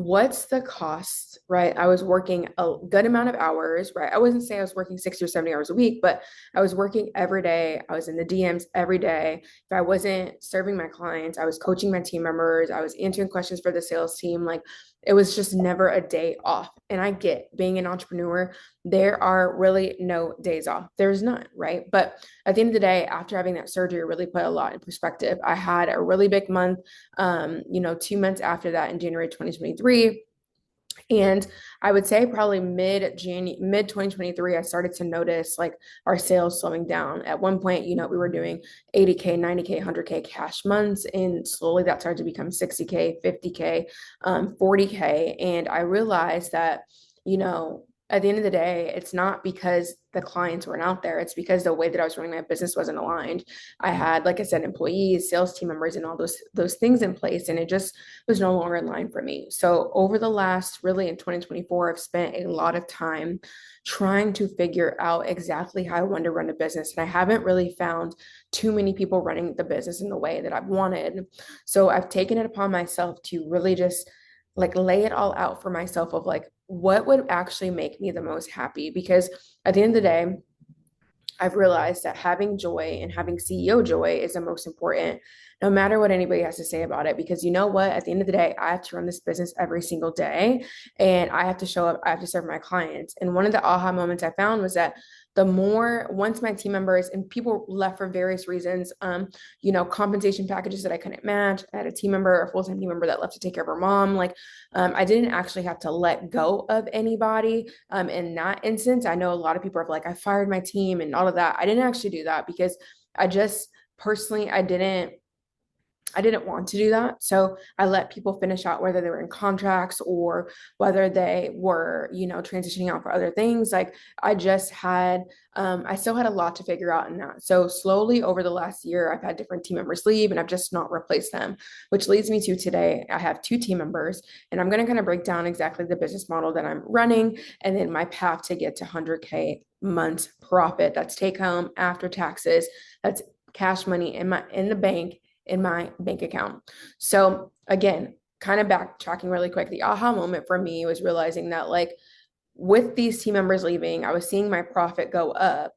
what's the cost, right? I was working a good amount of hours, right? I wouldn't say I was working 60 or 70 hours a week, but I was working every day. I was in the DMs every day. If I wasn't serving my clients, I was coaching my team members. I was answering questions for the sales team. Like it was just never a day off. And I get being an entrepreneur, there are really no days off. There's none, right? But at the end of the day, after having that surgery, it really put a lot in perspective. I had a really big month, 2 months after that in January 2023. And I would say probably mid 2023, I started to notice like our sales slowing down. At one point, we were doing 80K, 90K, 100K cash months, and slowly that started to become 60K, 50K, 40K. And I realized that, at the end of the day, it's not because the clients weren't out there. It's because the way that I was running my business wasn't aligned. I had, like I said, employees, sales team members, and all those things in place, and it just was no longer in line for me. So over the last, really in 2024, I've spent a lot of time trying to figure out exactly how I want to run a business. And I haven't really found too many people running the business in the way that I've wanted. So I've taken it upon myself to really just like lay it all out for myself of like what would actually make me the most happy. Because at the end of the day, I've realized that having joy and having CEO joy is the most important, no matter what anybody has to say about it. Because you know what? At the end of the day, I have to run this business every single day and I have to show up, I have to serve my clients. And one of the aha moments I found was that once my team members and people left for various reasons, compensation packages that I couldn't match. I had a team member, a full-time team member that left to take care of her mom. Like, I didn't actually have to let go of anybody. In that instance, I know a lot of people are like, I fired my team and all of that. I didn't actually do that because I just personally, I didn't want to do that. So I let people finish out whether they were in contracts or whether they were, transitioning out for other things. Like I still had a lot to figure out in that. So slowly over the last year, I've had different team members leave and I've just not replaced them, which leads me to today. I have two team members and I'm going to kind of break down exactly the business model that I'm running and then my path to get to 100K months profit. That's take home after taxes. That's cash money in the bank in my bank account. So again, kind of backtracking really quick, the aha moment for me was realizing that like with these team members leaving, I was seeing my profit go up